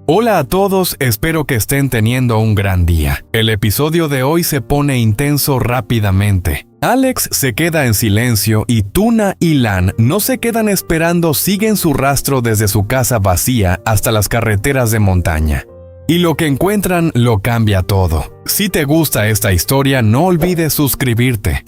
Hola a todos, espero que estén teniendo un gran día. El episodio de hoy se pone intenso rápidamente. Alex se queda en silencio y Tuna y Lan no se quedan esperando, siguen su rastro desde su casa vacía hasta las carreteras de montaña. Y lo que encuentran lo cambia todo. Si te gusta esta historia, no olvides suscribirte.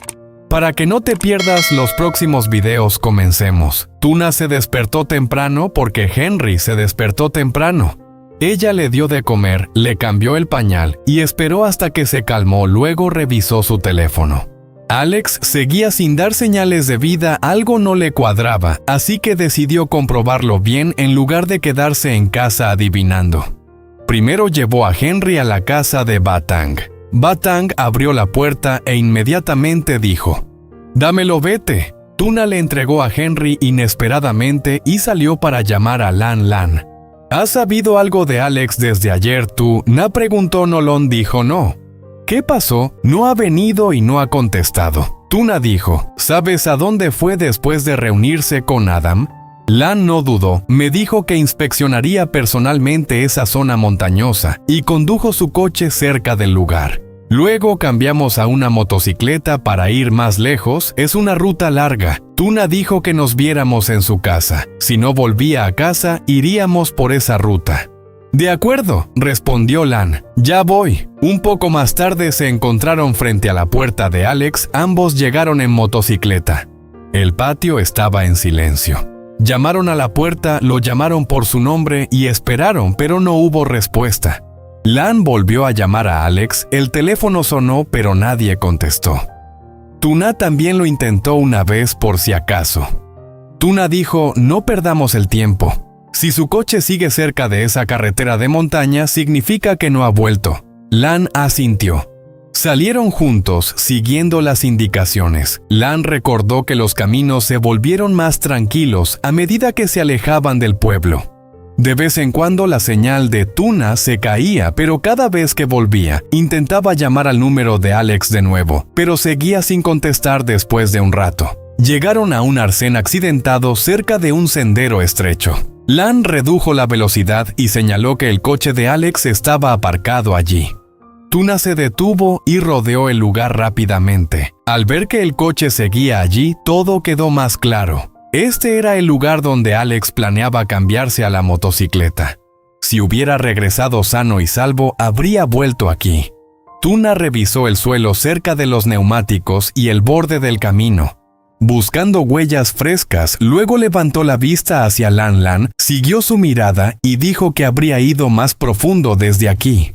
Para que no te pierdas los próximos videos, comencemos. Tuna se despertó temprano porque Henry se despertó temprano. Ella le dio de comer, le cambió el pañal y esperó hasta que se calmó, luego revisó su teléfono. Alex seguía sin dar señales de vida, algo no le cuadraba, así que decidió comprobarlo bien en lugar de quedarse en casa adivinando. Primero llevó a Henry a la casa de Batang. Batang abrió la puerta e inmediatamente dijo: «Dámelo, vete». Tuna le entregó a Henry inesperadamente y salió para llamar a Lan Lan. ¿Has sabido algo de Alex desde ayer tú? Na preguntó. Nolon dijo no. ¿Qué pasó? No ha venido y no ha contestado. Tuna dijo: ¿sabes a dónde fue después de reunirse con Adam? Lan no dudó, me dijo que inspeccionaría personalmente esa zona montañosa y condujo su coche cerca del lugar. Luego cambiamos a una motocicleta para ir más lejos, es una ruta larga. Tuna dijo que nos viéramos en su casa. Si no volvía a casa, iríamos por esa ruta. De acuerdo, respondió Lan. Ya voy. Un poco más tarde se encontraron frente a la puerta de Alex, ambos llegaron en motocicleta. El patio estaba en silencio. Llamaron a la puerta, lo llamaron por su nombre y esperaron, pero no hubo respuesta. Lan volvió a llamar a Alex, el teléfono sonó pero nadie contestó. Tuna también lo intentó una vez por si acaso. Tuna dijo: no perdamos el tiempo. Si su coche sigue cerca de esa carretera de montaña, significa que no ha vuelto. Lan asintió. Salieron juntos, siguiendo las indicaciones. Lan recordó que los caminos se volvieron más tranquilos a medida que se alejaban del pueblo. De vez en cuando la señal de Tuna se caía, pero cada vez que volvía, intentaba llamar al número de Alex de nuevo, pero seguía sin contestar después de un rato. Llegaron a un arcén accidentado cerca de un sendero estrecho. Lan redujo la velocidad y señaló que el coche de Alex estaba aparcado allí. Tuna se detuvo y rodeó el lugar rápidamente. Al ver que el coche seguía allí, todo quedó más claro. Este era el lugar donde Alex planeaba cambiarse a la motocicleta. Si hubiera regresado sano y salvo, habría vuelto aquí. Tuna revisó el suelo cerca de los neumáticos y el borde del camino. Buscando huellas frescas, luego levantó la vista hacia Lan Lan, siguió su mirada y dijo que habría ido más profundo desde aquí.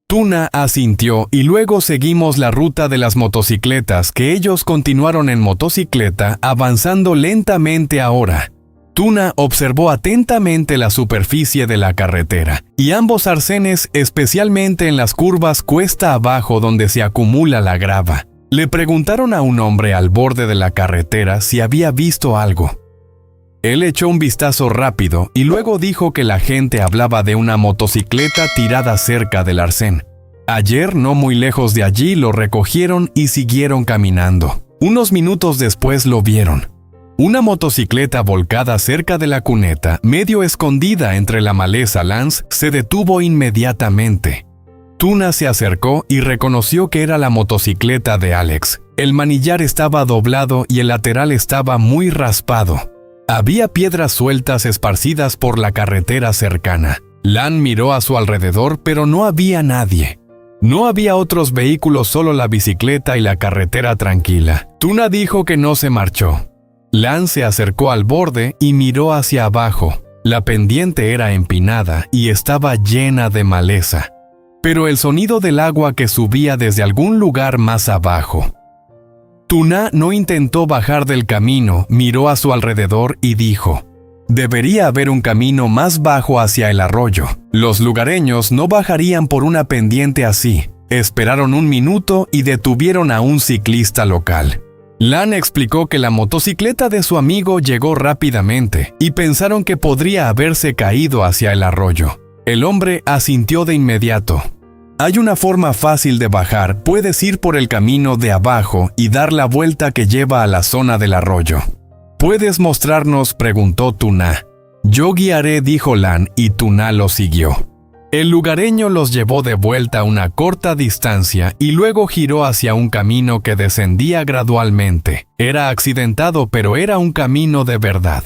Tuna asintió y luego seguimos la ruta de las motocicletas que ellos continuaron en motocicleta, avanzando lentamente ahora. Tuna observó atentamente la superficie de la carretera y ambos arcenes, especialmente en las curvas cuesta abajo donde se acumula la grava. Le preguntaron a un hombre al borde de la carretera si había visto algo. Él echó un vistazo rápido y luego dijo que la gente hablaba de una motocicleta tirada cerca del arcén. Ayer, no muy lejos de allí, lo recogieron y siguieron caminando. Unos minutos después lo vieron. Una motocicleta volcada cerca de la cuneta, medio escondida entre la maleza. Lance se detuvo inmediatamente. Tuna se acercó y reconoció que era la motocicleta de Alex. El manillar estaba doblado y el lateral estaba muy raspado. Había piedras sueltas esparcidas por la carretera cercana. Lan miró a su alrededor, pero no había nadie. No había otros vehículos, solo la bicicleta y la carretera tranquila. Tuna dijo que no se marchó. Lan se acercó al borde y miró hacia abajo. La pendiente era empinada y estaba llena de maleza. Pero el sonido del agua que subía desde algún lugar más abajo. Tuna no intentó bajar del camino, miró a su alrededor y dijo: debería haber un camino más bajo hacia el arroyo. Los lugareños no bajarían por una pendiente así. Esperaron un minuto y detuvieron a un ciclista local. Lan explicó que la motocicleta de su amigo llegó rápidamente y pensaron que podría haberse caído hacia el arroyo. El hombre asintió de inmediato. Hay una forma fácil de bajar, puedes ir por el camino de abajo y dar la vuelta que lleva a la zona del arroyo. ¿Puedes mostrarnos?, preguntó Tuna. Yo guiaré, dijo Lan, y Tuna lo siguió. El lugareño los llevó de vuelta a una corta distancia y luego giró hacia un camino que descendía gradualmente. Era accidentado, pero era un camino de verdad.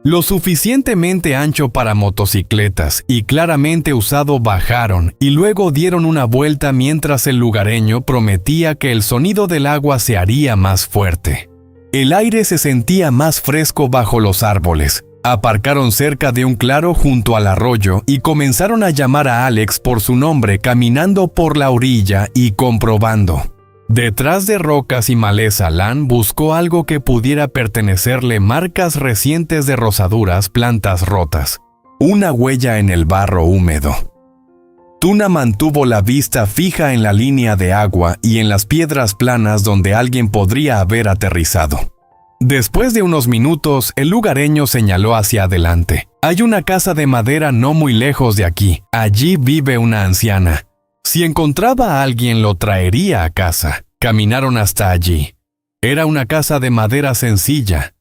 Lo suficientemente ancho para motocicletas y claramente usado. Bajaron y luego dieron una vuelta mientras el lugareño prometía que el sonido del agua se haría más fuerte. El aire se sentía más fresco bajo los árboles. Aparcaron cerca de un claro junto al arroyo y comenzaron a llamar a Alex por su nombre caminando por la orilla y comprobando. Detrás de rocas y maleza, Lan buscó algo que pudiera pertenecerle: marcas recientes de rozaduras, plantas rotas. Una huella en el barro húmedo. Tuna mantuvo la vista fija en la línea de agua y en las piedras planas donde alguien podría haber aterrizado. Después de unos minutos, el lugareño señaló hacia adelante. Hay una casa de madera no muy lejos de aquí. Allí vive una anciana. Si encontraba a alguien, lo traería a casa. Caminaron hasta allí. Era una casa de madera sencilla,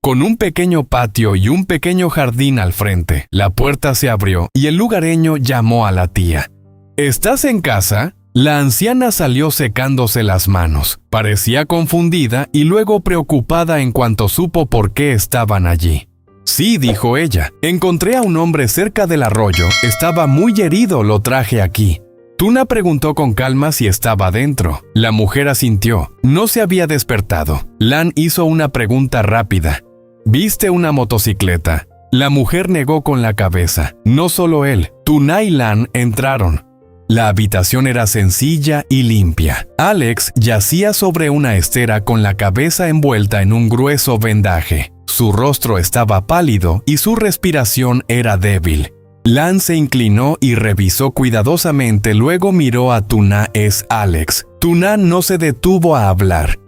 con un pequeño patio y un pequeño jardín al frente. La puerta se abrió y el lugareño llamó a la tía. ¿Estás en casa? La anciana salió secándose las manos. Parecía confundida y luego preocupada en cuanto supo por qué estaban allí. Sí, dijo ella. Encontré a un hombre cerca del arroyo. Estaba muy herido, lo traje aquí. Tuna preguntó con calma si estaba dentro. La mujer asintió. No se había despertado. Lan hizo una pregunta rápida. ¿Viste una motocicleta? La mujer negó con la cabeza. No solo él. Tuna y Lan entraron. La habitación era sencilla y limpia. Alex yacía sobre una estera con la cabeza envuelta en un grueso vendaje. Su rostro estaba pálido y su respiración era débil. Lan se inclinó y revisó cuidadosamente, luego miró a Tuna. Es Alex. Tuna no se detuvo a hablar.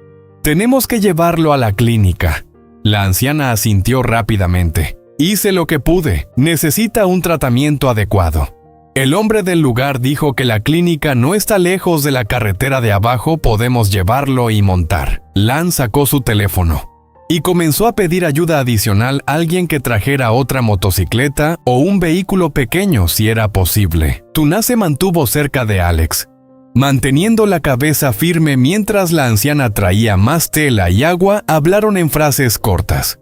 Tenemos que llevarlo a la clínica. La anciana asintió rápidamente. Hice lo que pude. Necesita un tratamiento adecuado. El hombre del lugar dijo que la clínica no está lejos de la carretera de abajo. Podemos llevarlo y montar. Lan sacó su teléfono y comenzó a pedir ayuda adicional, alguien que trajera otra motocicleta o un vehículo pequeño si era posible. Tuna se mantuvo cerca de Alex, manteniendo la cabeza firme mientras la anciana traía más tela y agua. Hablaron en frases cortas,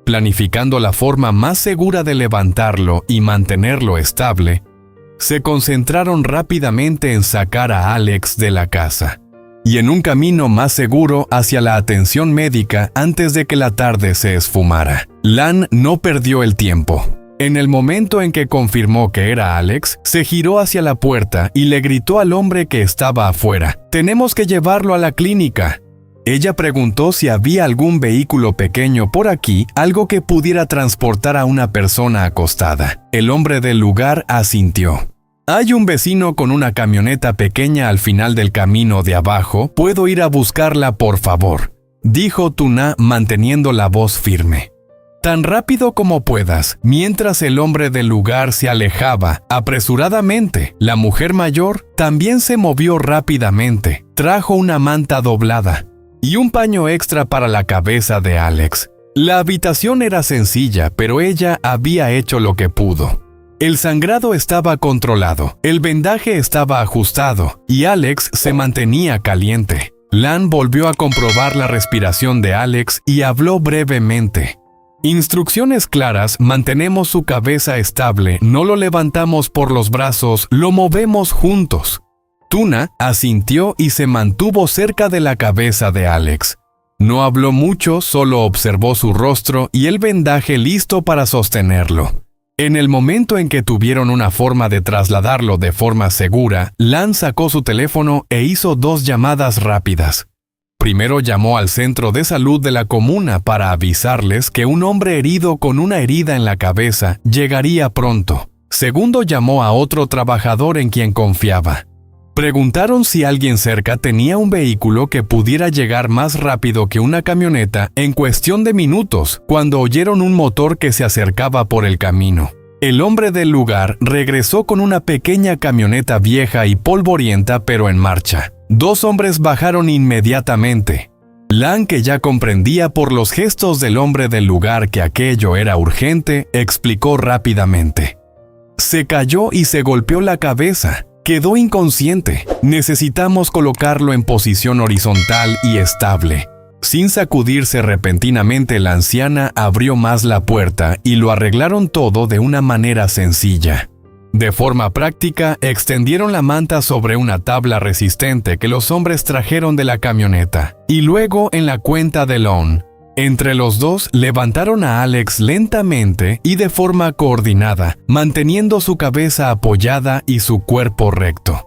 planificando la forma más segura de levantarlo y mantenerlo estable. Se concentraron rápidamente en sacar a Alex de la casa y en un camino más seguro hacia la atención médica antes de que la tarde se esfumara. Lan no perdió el tiempo. En el momento en que confirmó que era Alex, se giró hacia la puerta y le gritó al hombre que estaba afuera: «Tenemos que llevarlo a la clínica». Ella preguntó si había algún vehículo pequeño por aquí, algo que pudiera transportar a una persona acostada. El hombre del lugar asintió. Hay un vecino con una camioneta pequeña al final del camino de abajo. ¿Puedo ir a buscarla, por favor?, dijo Tuna manteniendo la voz firme. Tan rápido como puedas. Mientras el hombre del lugar se alejaba apresuradamente, la mujer mayor también se movió rápidamente. Trajo una manta doblada y un paño extra para la cabeza de Alex. La habitación era sencilla, pero ella había hecho lo que pudo. El sangrado estaba controlado, el vendaje estaba ajustado y Alex se mantenía caliente. Lan volvió a comprobar la respiración de Alex y habló brevemente. Instrucciones claras: mantenemos su cabeza estable, no lo levantamos por los brazos, lo movemos juntos. Tuna asintió y se mantuvo cerca de la cabeza de Alex. No habló mucho, solo observó su rostro y el vendaje listo para sostenerlo. En el momento en que tuvieron una forma de trasladarlo de forma segura, Lan sacó su teléfono e hizo 2 llamadas rápidas. Primero llamó al centro de salud de la comuna para avisarles que un hombre herido con una herida en la cabeza llegaría pronto. Segundo, llamó a otro trabajador en quien confiaba. Preguntaron si alguien cerca tenía un vehículo que pudiera llegar más rápido que una camioneta en cuestión de minutos, cuando oyeron un motor que se acercaba por el camino. El hombre del lugar regresó con una pequeña camioneta vieja y polvorienta pero en marcha. 2 hombres bajaron inmediatamente. Lan, que ya comprendía por los gestos del hombre del lugar que aquello era urgente, explicó rápidamente. Se cayó y se golpeó la cabeza. Quedó inconsciente. Necesitamos colocarlo en posición horizontal y estable. Sin sacudirse repentinamente, la anciana abrió más la puerta y lo arreglaron todo de una manera sencilla. De forma práctica, extendieron la manta sobre una tabla resistente que los hombres trajeron de la camioneta, y luego en la cuenta de Lon. Entre los dos, levantaron a Alex lentamente y de forma coordinada, manteniendo su cabeza apoyada y su cuerpo recto.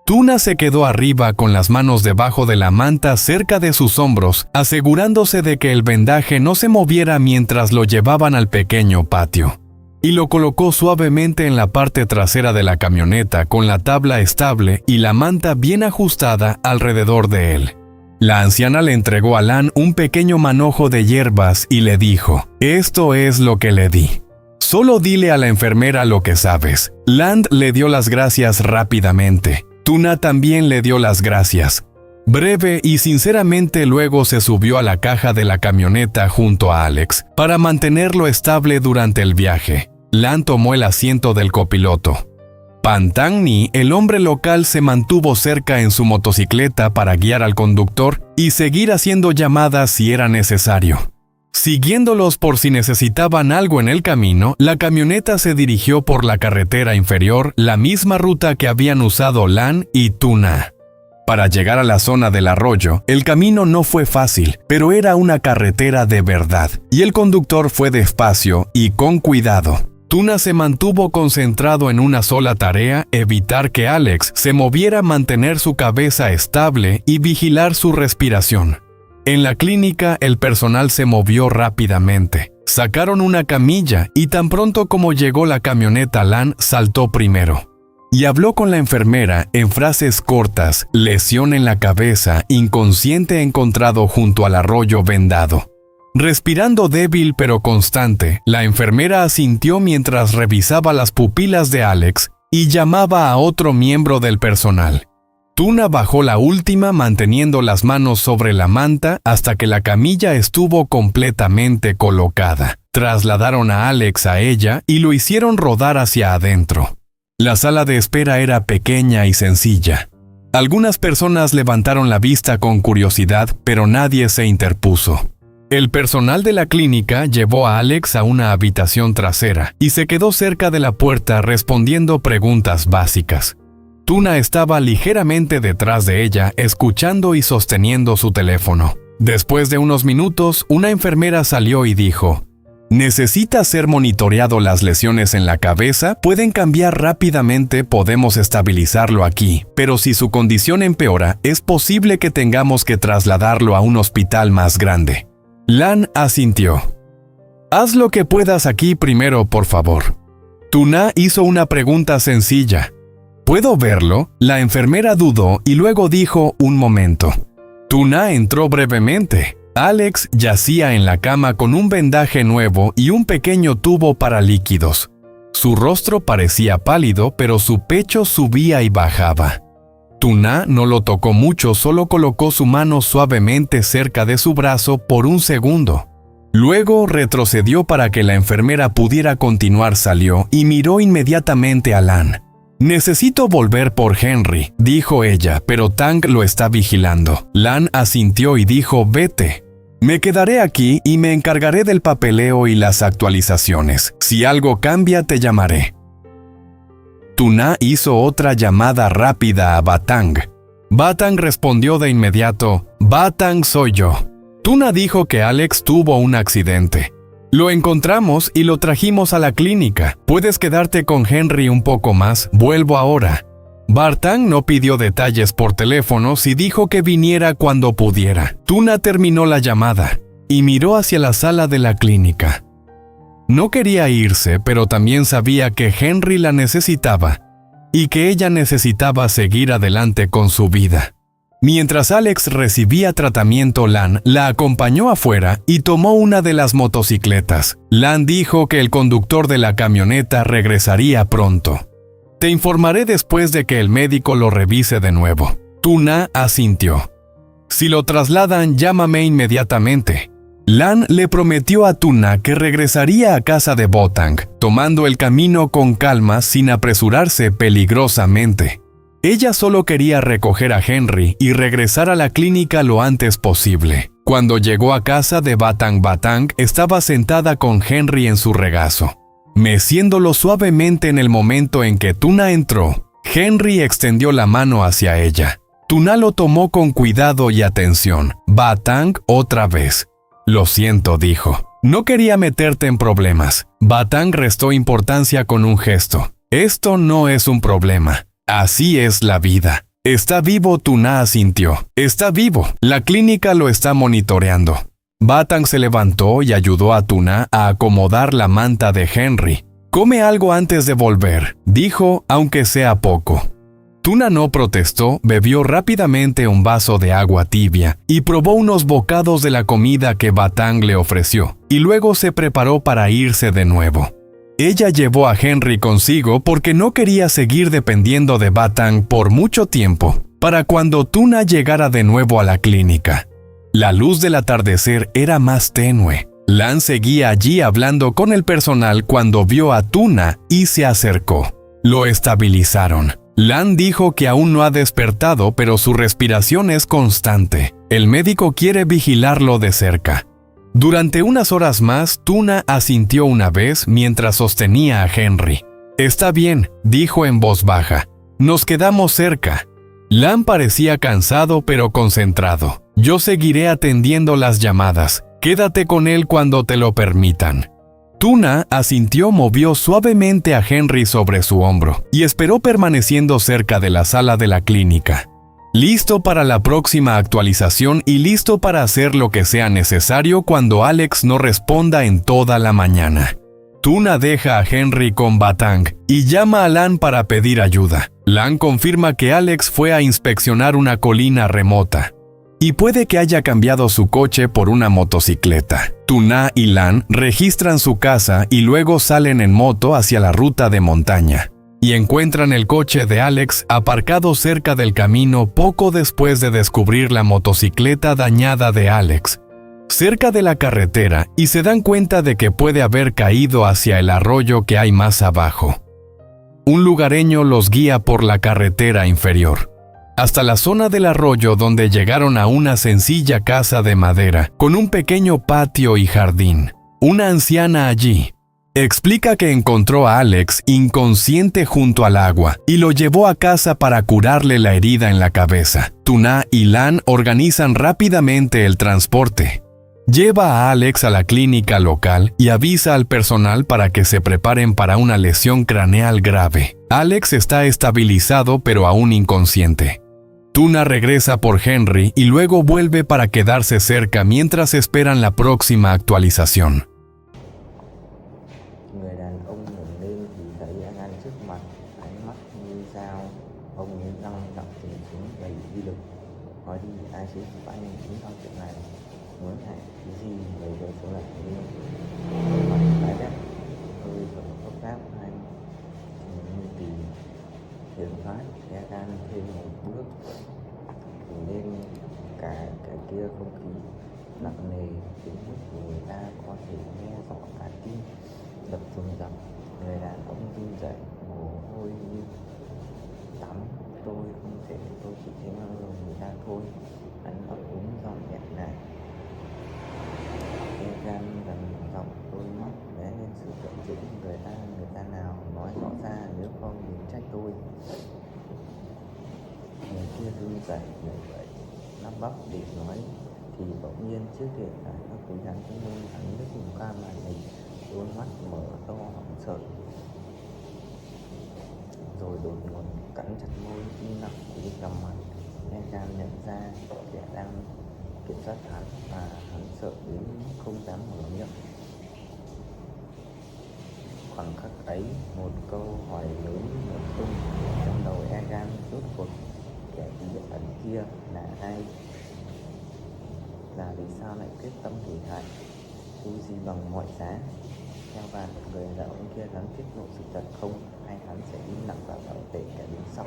Tuna se quedó arriba con las manos debajo de la manta cerca de sus hombros, asegurándose de que el vendaje no se moviera mientras lo llevaban al pequeño patio. Y lo colocó suavemente en la parte trasera de la camioneta con la tabla estable y la manta bien ajustada alrededor de él. La anciana le entregó a Lan un pequeño manojo de hierbas y le dijo: «Esto es lo que le di. Solo dile a la enfermera lo que sabes». Land le dio las gracias rápidamente. Tuna también le dio las gracias. Breve y sinceramente, luego se subió a la caja de la camioneta junto a Alex para mantenerlo estable durante el viaje. Lan tomó el asiento del copiloto. Pantangni, el hombre local, se mantuvo cerca en su motocicleta para guiar al conductor y seguir haciendo llamadas si era necesario. Siguiéndolos por si necesitaban algo en el camino, la camioneta se dirigió por la carretera inferior, la misma ruta que habían usado Lan y Tuna. Para llegar a la zona del arroyo, el camino no fue fácil, pero era una carretera de verdad, y el conductor fue despacio y con cuidado. Tuna se mantuvo concentrado en una sola tarea: evitar que Alex se moviera, mantener su cabeza estable y vigilar su respiración. En la clínica, el personal se movió rápidamente. Sacaron una camilla y tan pronto como llegó la camioneta, Lan saltó primero y habló con la enfermera en frases cortas: lesión en la cabeza, inconsciente encontrado junto al arroyo vendado. Respirando débil pero constante, la enfermera asintió mientras revisaba las pupilas de Alex y llamaba a otro miembro del personal. Tuna bajó la última manteniendo las manos sobre la manta hasta que la camilla estuvo completamente colocada. Trasladaron a Alex a ella y lo hicieron rodar hacia adentro. La sala de espera era pequeña y sencilla. Algunas personas levantaron la vista con curiosidad, pero nadie se interpuso. El personal de la clínica llevó a Alex a una habitación trasera y se quedó cerca de la puerta respondiendo preguntas básicas. Tuna estaba ligeramente detrás de ella, escuchando y sosteniendo su teléfono. Después de unos minutos, una enfermera salió y dijo: «Necesita ser monitoreado. Las lesiones en la cabeza pueden cambiar rápidamente, podemos estabilizarlo aquí, pero si su condición empeora, es posible que tengamos que trasladarlo a un hospital más grande». Lan asintió. «Haz lo que puedas aquí primero, por favor». Tuna hizo una pregunta sencilla. «¿Puedo verlo?». La enfermera dudó y luego dijo: «Un momento». Tuna entró brevemente. Alex yacía en la cama con un vendaje nuevo y un pequeño tubo para líquidos. Su rostro parecía pálido, pero su pecho subía y bajaba. Tuna no lo tocó mucho, solo colocó su mano suavemente cerca de su brazo por un segundo. Luego retrocedió para que la enfermera pudiera continuar. Salió y miró inmediatamente a Lan. «Necesito volver por Henry», dijo ella, «pero Tang lo está vigilando». Lan asintió y dijo: «Vete. Me quedaré aquí y me encargaré del papeleo y las actualizaciones. Si algo cambia, te llamaré». Tuna hizo otra llamada rápida a Batang. Batang respondió de inmediato: «Batang, soy yo». Tuna dijo que Alex tuvo un accidente. «Lo encontramos y lo trajimos a la clínica. Puedes quedarte con Henry un poco más. Vuelvo ahora». Batang no pidió detalles por teléfono y dijo que viniera cuando pudiera. Tuna terminó la llamada y miró hacia la sala de la clínica. No quería irse, pero también sabía que Henry la necesitaba y que ella necesitaba seguir adelante con su vida. Mientras Alex recibía tratamiento, Lan la acompañó afuera y tomó una de las motocicletas. Lan dijo que el conductor de la camioneta regresaría pronto. «Te informaré después de que el médico lo revise de nuevo». Tuna asintió. «Si lo trasladan, llámame inmediatamente». Lan le prometió a Tuna que regresaría a casa de Botang, tomando el camino con calma sin apresurarse peligrosamente. Ella solo quería recoger a Henry y regresar a la clínica lo antes posible. Cuando llegó a casa de Batang Batang, estaba sentada con Henry en su regazo. Meciéndolo suavemente en el momento en que Tuna entró, Henry extendió la mano hacia ella. Tuna lo tomó con cuidado y atención. Batang otra vez. «Lo siento», dijo. «No quería meterte en problemas». Batang restó importancia con un gesto. «Esto no es un problema. Así es la vida». «Está vivo», Tuna asintió. «Está vivo. La clínica lo está monitoreando». Batang se levantó y ayudó a Tuna a acomodar la manta de Henry. «Come algo antes de volver», dijo, aunque sea poco. Tuna no protestó, bebió rápidamente un vaso de agua tibia y probó unos bocados de la comida que Batang le ofreció, y luego se preparó para irse de nuevo. Ella llevó a Henry consigo porque no quería seguir dependiendo de Batang por mucho tiempo, para cuando Tuna llegara de nuevo a la clínica. La luz del atardecer era más tenue. Lan seguía allí hablando con el personal cuando vio a Tuna y se acercó. Lo estabilizaron. Lan dijo que aún no ha despertado, pero su respiración es constante. El médico quiere vigilarlo de cerca. Durante unas horas más, Tuna asintió una vez mientras sostenía a Henry. «Está bien», dijo en voz baja. «Nos quedamos cerca». Lan parecía cansado pero concentrado. «Yo seguiré atendiendo las llamadas. Quédate con él cuando te lo permitan». Tuna asintió, movió suavemente a Henry sobre su hombro y esperó permaneciendo cerca de la sala de la clínica. Listo para la próxima actualización y listo para hacer lo que sea necesario cuando Alex no responda en toda la mañana. Tuna deja a Henry con Batang y llama a Lan para pedir ayuda. Lan confirma que Alex fue a inspeccionar una colina remota y puede que haya cambiado su coche por una motocicleta. Tuna y Lan registran su casa y luego salen en moto hacia la ruta de montaña y encuentran el coche de Alex aparcado cerca del camino poco después de descubrir la motocicleta dañada de Alex cerca de la carretera, y se dan cuenta de que puede haber caído hacia el arroyo que hay más abajo. Un lugareño los guía por la carretera inferior hasta la zona del arroyo, donde llegaron a una sencilla casa de madera con un pequeño patio y jardín. Una anciana allí explica que encontró a Alex inconsciente junto al agua y lo llevó a casa para curarle la herida en la cabeza. Tuna y Lan organizan rápidamente el transporte. Lleva a Alex a la clínica local y avisa al personal para que se preparen para una lesión craneal grave. Alex está estabilizado pero aún inconsciente. Tuna regresa por Henry y luego vuelve para quedarse cerca mientras esperan la próxima actualización. Người đàn ông ngẩng lên thì thấy An trước mặt, ánh mắt như dao. Ông nghiến răng đọc tình súng đầy uy lực. Nói đi, ai sẽ giúp anh đứng sau chuyện này? Muốn hại cái gì người với số lại đi. Mặt tái đét, hơi thở gấp gáp anh như tìm hiểm thoát, ghé gan thêm một bước. Thì nên cả cái kia không khí nặng nề, tiếng hít của người ta có thể nghe rõ cả tim đập rùng rập. Người đàn ông run rẩy, mồ hôi như tắm. Tôi không thể, tôi chỉ thấy mang lồng người ta thôi. Anh ấp úng giọng nhẹ này. Nghe gan gần giọng tôi mắt lóe lên sự giận dữ. Người ta nào nói rõ ra, nếu không đừng trách tôi. Người kia run rẩy người vậy, lắp bắp để nói thì bỗng nhiên trước điện thoại các túi gắn trong môi hắn đứt vùng ca màn hình, đôi mắt mở to hoảng sợ, rồi đột ngột cắn chặt môi, im lặng cúi gằm mặt. Egan nhận ra kẻ đang kiểm soát hắn và hắn sợ đến mức không dám mở miệng. Khoảnh khắc ấy, một câu hỏi lớn nổ tung trong đầu Egan. Rốt cuộc kẻ bí ẩn kia là ai? Là vì sao lại quyết tâm hủy hoại Fuji bằng mọi giá? Theo bạn, người đàn ông kia hắn tiết lộ sự thật không, hay hắn sẽ im lặng và bảo vệ kẻ đứng sau?